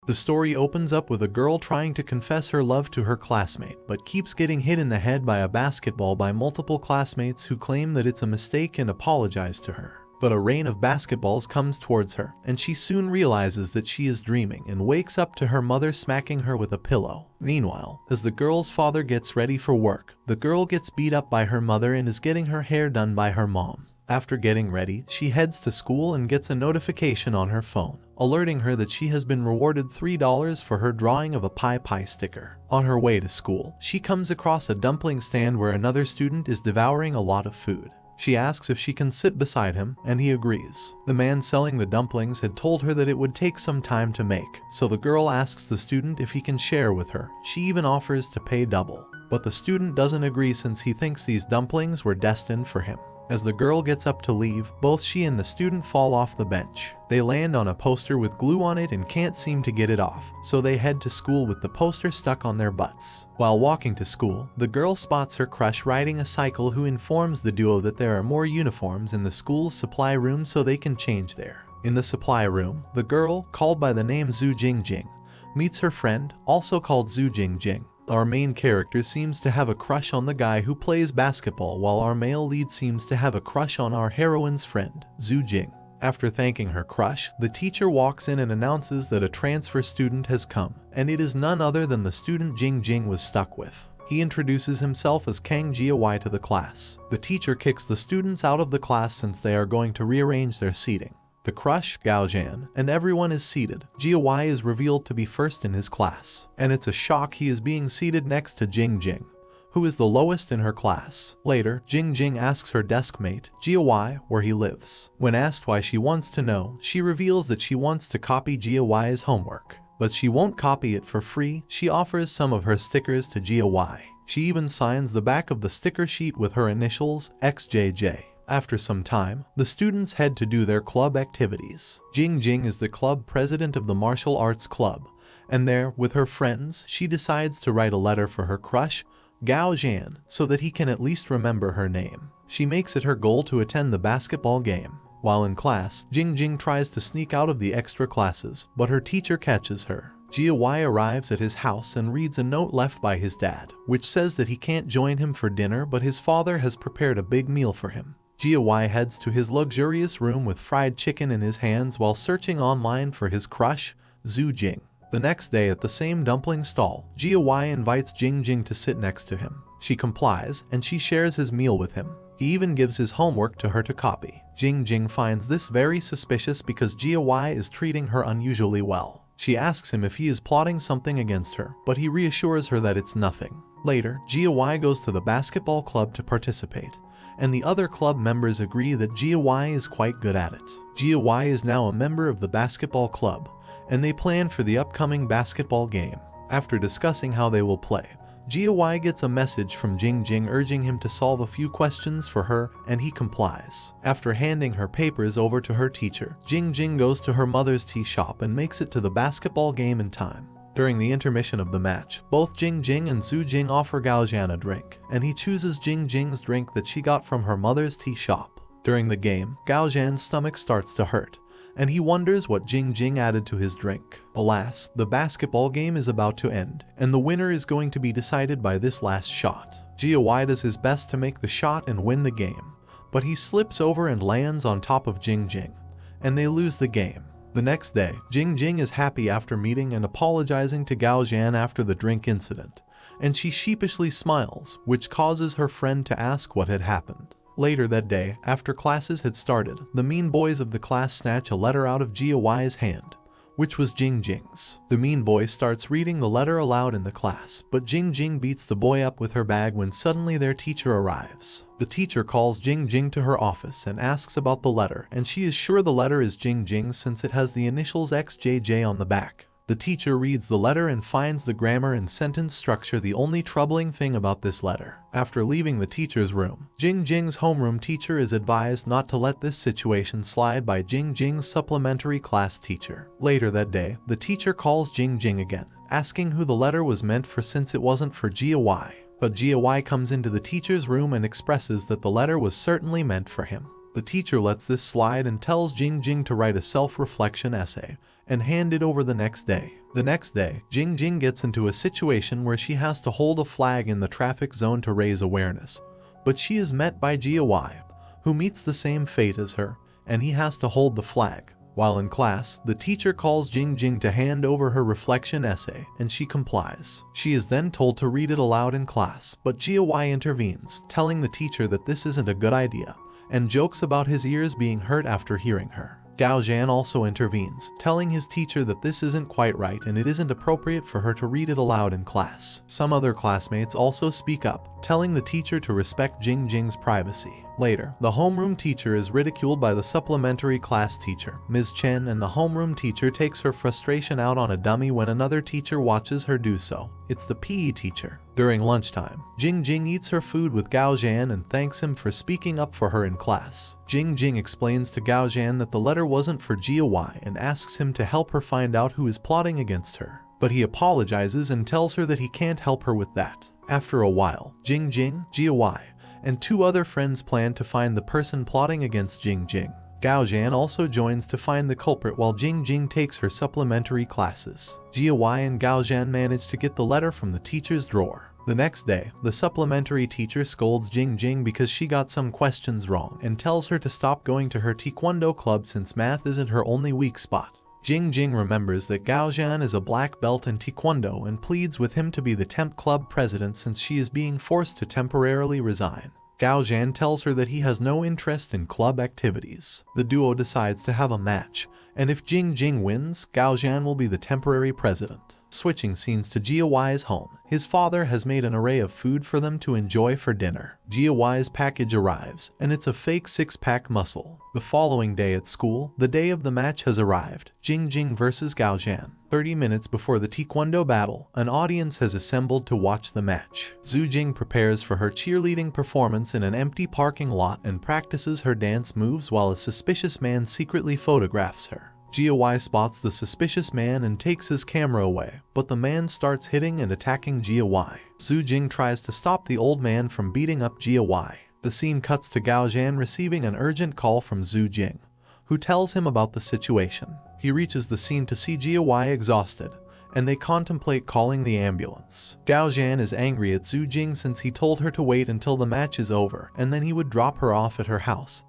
The story opens up with a girl trying to confess her love to her classmate, but keeps getting hit in the head by a basketball by multiple classmates who claim that it's a mistake and apologize to her. But a rain of basketballs comes towards her, and she soon realizes that she is dreaming and wakes up to her mother smacking her with a pillow. Meanwhile, as the girl's father gets ready for work, the girl gets beat up by her mother and is getting her hair done by her mom. After getting ready, she heads to school and gets a notification on her phone, alerting her that she has been rewarded $3 for her drawing of a pie sticker. On her way to school, she comes across a dumpling stand where another student is devouring a lot of food. She asks if she can sit beside him, and he agrees. The man selling the dumplings had told her that it would take some time to make, so the girl asks the student if he can share with her. She even offers to pay double. But the student doesn't agree since he thinks these dumplings were destined for him. As the girl gets up to leave, both she and the student fall off the bench. They land on a poster with glue on it and can't seem to get it off, so they head to school with the poster stuck on their butts. While walking to school, the girl spots her crush riding a cycle who informs the duo that there are more uniforms in the school's supply room so they can change there. In the supply room, the girl, called by the name Zhu Jingjing, meets her friend, also called Zhu Jingjing. Our main character seems to have a crush on the guy who plays basketball, while our male lead seems to have a crush on our heroine's friend, Zhu Jing. After thanking her crush, the teacher walks in and announces that a transfer student has come, and it is none other than the student Jing Jing was stuck with. He introduces himself as Kang Jiawai to the class. The teacher kicks the students out of the class since they are going to rearrange their seating. The crush, Gao Zhan, and everyone is seated. Jiawai is revealed to be first in his class, and it's a shock he is being seated next to Jing Jing, who is the lowest in her class. Later, Jing Jing asks her desk mate, Jiawai, where he lives. When asked why she wants to know, she reveals that she wants to copy Jiawai's homework. But she won't copy it for free. She offers some of her stickers to Jiawai. She even signs the back of the sticker sheet with her initials, XJJ. After some time, the students head to do their club activities. Jing Jing is the club president of the martial arts club, and there, with her friends, she decides to write a letter for her crush, Gao Zhan, so that he can at least remember her name. She makes it her goal to attend the basketball game. While in class, Jing Jing tries to sneak out of the extra classes, but her teacher catches her. Jiawai arrives at his house and reads a note left by his dad, which says that he can't join him for dinner but his father has prepared a big meal for him. Jiawai heads to his luxurious room with fried chicken in his hands while searching online for his crush, Zhu Jing. The next day at the same dumpling stall, Jiawai invites Jing Jing to sit next to him. She complies, and she shares his meal with him. He even gives his homework to her to copy. Jing Jing finds this very suspicious because Jiawai is treating her unusually well. She asks him if he is plotting something against her, but he reassures her that it's nothing. Later, Jiawai goes to the basketball club to participate, and the other club members agree that Jiawai is quite good at it. Jiawai is now a member of the basketball club, and they plan for the upcoming basketball game. After discussing how they will play, Jiawai gets a message from Jing Jing urging him to solve a few questions for her, and he complies. After handing her papers over to her teacher, Jing Jing goes to her mother's tea shop and makes it to the basketball game in time. During the intermission of the match, both Jing Jing and Zhu Jing offer Gao Zhan a drink, and he chooses Jing Jing's drink that she got from her mother's tea shop. During the game, Gao Zhan's stomach starts to hurt, and he wonders what Jing Jing added to his drink. Alas, the basketball game is about to end, and the winner is going to be decided by this last shot. Jiawai does his best to make the shot and win the game, but he slips over and lands on top of Jing Jing, and they lose the game. The next day, Jing Jing is happy after meeting and apologizing to Gao Zhan after the drink incident, and she sheepishly smiles, which causes her friend to ask what had happened. Later that day, after classes had started, the mean boys of the class snatch a letter out of Jiawai's hand, which was Jing Jing's. The mean boy starts reading the letter aloud in the class, but Jing Jing beats the boy up with her bag when suddenly their teacher arrives. The teacher calls Jing Jing to her office and asks about the letter, and she is sure the letter is Jing Jing's since it has the initials XJJ on the back. The teacher reads the letter and finds the grammar and sentence structure the only troubling thing about this letter. After leaving the teacher's room, Jing Jing's homeroom teacher is advised not to let this situation slide by Jing Jing's supplementary class teacher. Later that day, the teacher calls Jing Jing again, asking who the letter was meant for since it wasn't for Jiawai. But Jiawai comes into the teacher's room and expresses that the letter was certainly meant for him. The teacher lets this slide and tells Jing Jing to write a self-reflection essay and hand it over the next day. The next day, Jing Jing gets into a situation where she has to hold a flag in the traffic zone to raise awareness, but she is met by Jia, who meets the same fate as her, and he has to hold the flag. While in class, the teacher calls Jing Jing to hand over her reflection essay, and she complies. She is then told to read it aloud in class, but Jia intervenes, telling the teacher that this isn't a good idea, and jokes about his ears being hurt after hearing her. Gao Zhan also intervenes, telling his teacher that this isn't quite right and it isn't appropriate for her to read it aloud in class. Some other classmates also speak up, telling the teacher to respect Jing Jing's privacy. Later, the homeroom teacher is ridiculed by the supplementary class teacher, Ms. Chen, and the homeroom teacher takes her frustration out on a dummy when another teacher watches her do so. It's the PE teacher. During lunchtime, Jing Jing eats her food with Gao Zhan and thanks him for speaking up for her in class. Jing Jing explains to Gao Zhan that the letter wasn't for Jia and asks him to help her find out who is plotting against her. But he apologizes and tells her that he can't help her with that. After a while, Jing Jing, Jia, and two other friends plan to find the person plotting against Jing Jing. Gao Zhan also joins to find the culprit while Jing Jing takes her supplementary classes. Jia and Gao Zhan manage to get the letter from the teacher's drawer. The next day, the supplementary teacher scolds Jing Jing because she got some questions wrong and tells her to stop going to her taekwondo club since math isn't her only weak spot. Jing Jing remembers that Gao Zhan is a black belt in taekwondo and pleads with him to be the temp club president since she is being forced to temporarily resign. Gao Zhan tells her that he has no interest in club activities. The duo decides to have a match, and if Jing Jing wins, Gao Zhan will be the temporary president. Switching scenes to Jia's home, his father has made an array of food for them to enjoy for dinner. Jia's package arrives, and it's a fake six-pack muscle. The following day at school, the day of the match has arrived, Jing Jing versus Gao Zhan. 30 minutes before the taekwondo battle, an audience has assembled to watch the match. Zhu Jing prepares for her cheerleading performance in an empty parking lot and practices her dance moves while a suspicious man secretly photographs her. Jia spots the suspicious man and takes his camera away, but the man starts hitting and attacking Jia. Zhu Jing tries to stop the old man from beating up Jia. The scene cuts to Gao Zhan receiving an urgent call from Zhu Jing, who tells him about the situation. He reaches the scene to see Jia exhausted, and they contemplate calling the ambulance. Gao Zhan is angry at Zhu Jing since he told her to wait until the match is over and then he would drop her off at her house,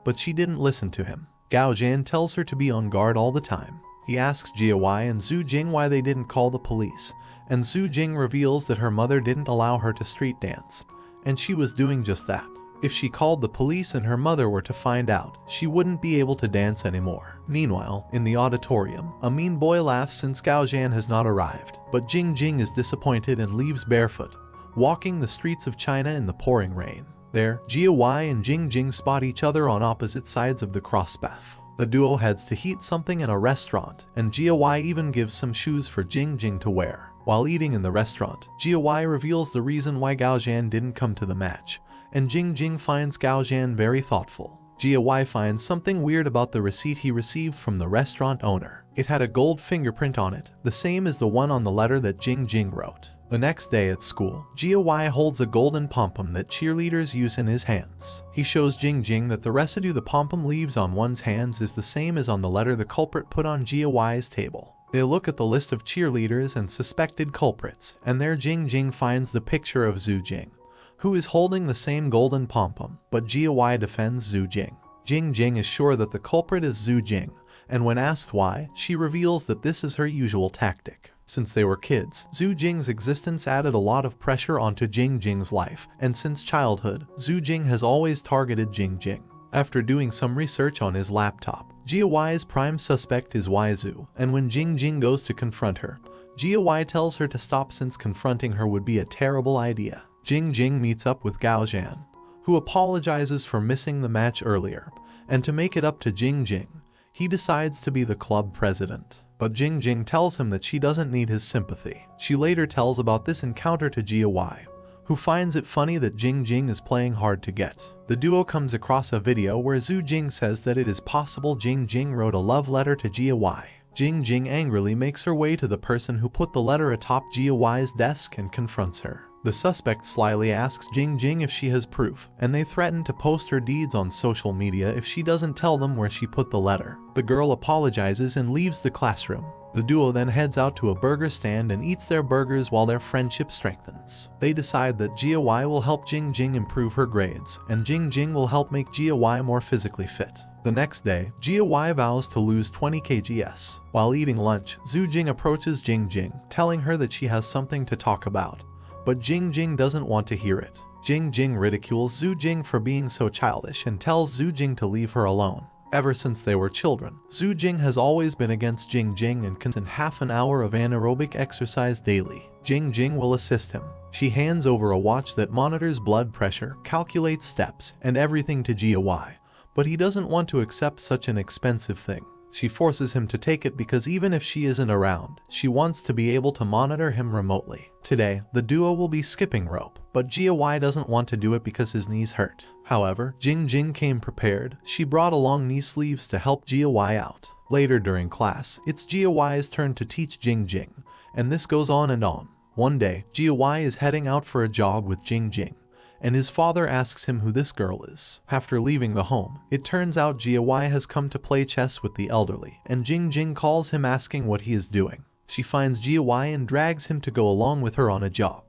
but she didn't listen to him. Gao Zhan tells her to be on guard all the time. He asks Jia and Zhu Jing why they didn't call the police, and Zhu Jing reveals that her mother didn't allow her to street dance, and she was doing just that. If she called the police and her mother were to find out, she wouldn't be able to dance anymore. Meanwhile, in the auditorium, a mean boy laughs since Gao Zhan has not arrived, but Jing Jing is disappointed and leaves barefoot, walking the streets of China in the pouring rain. There, Jia and Jing Jing spot each other on opposite sides of the crosspath. The duo heads to eat something in a restaurant, and Jia even gives some shoes for Jing Jing to wear. While eating in the restaurant, Jia reveals the reason why Gao Zhan didn't come to the match, and Jing Jing finds Gao Zhan very thoughtful. Jia finds something weird about the receipt he received from the restaurant owner. It had a gold fingerprint on it, the same as the one on the letter that Jing Jing wrote. The next day at school, Jia holds a golden pom-pom that cheerleaders use in his hands. He shows Jing Jing that the residue the pom-pom leaves on one's hands is the same as on the letter the culprit put on Jia's table. They look at the list of cheerleaders and suspected culprits, and there Jing Jing finds the picture of Zhu Jing, who is holding the same golden pom-pom, but Jia defends Zhu Jing. Jing Jing is sure that the culprit is Zhu Jing, and when asked why, she reveals that this is her usual tactic. Since they were kids, Zhu Jing's existence added a lot of pressure onto Jing Jing's life, and since childhood, Zhu Jing has always targeted Jing Jing. After doing some research on his laptop, Jia's prime suspect is Zhu, and when Jing Jing goes to confront her, Jia tells her to stop since confronting her would be a terrible idea. Jing Jing meets up with Gao Zhan, who apologizes for missing the match earlier, and to make it up to Jing Jing, he decides to be the club president. But Jing Jing tells him that she doesn't need his sympathy. She later tells about this encounter to Jia, who finds it funny that Jing Jing is playing hard to get. The duo comes across a video where Zhu Jing says that it is possible Jing Jing wrote a love letter to Jia. Jing Jing angrily makes her way to the person who put the letter atop Jia Y's desk and confronts her. The suspect slyly asks Jing Jing if she has proof, and they threaten to post her deeds on social media if she doesn't tell them where she put the letter. The girl apologizes and leaves the classroom. The duo then heads out to a burger stand and eats their burgers while their friendship strengthens. They decide that Jia Y will help Jing Jing improve her grades, and Jing Jing will help make Jia Y more physically fit. The next day, Jia Y vows to lose 20 kgs. While eating lunch, Zhu Jing approaches Jing Jing, telling her that she has something to talk about. But Jing Jing doesn't want to hear it. Jing Jing ridicules Zhu Jing for being so childish and tells Zhu Jing to leave her alone. Ever since they were children, Zhu Jing has always been against Jing Jing and consents half an hour of anaerobic exercise daily. Jing Jing will assist him. She hands over a watch that monitors blood pressure, calculates steps, and everything to Jia Y, but he doesn't want to accept such an expensive thing. She forces him to take it because even if she isn't around, she wants to be able to monitor him remotely. Today, the duo will be skipping rope, but Jia Y doesn't want to do it because his knees hurt. However, Jing Jing came prepared. She brought along knee sleeves to help Jia Y out. Later during class, it's Jia Y's turn to teach Jing Jing, and this goes on and on. One day, Jia Y is heading out for a jog with Jing Jing, and his father asks him who this girl is. After leaving the home, it turns out Jia Y has come to play chess with the elderly, and Jing Jing calls him asking what he is doing. She finds Jia Y and drags him to go along with her on a jog.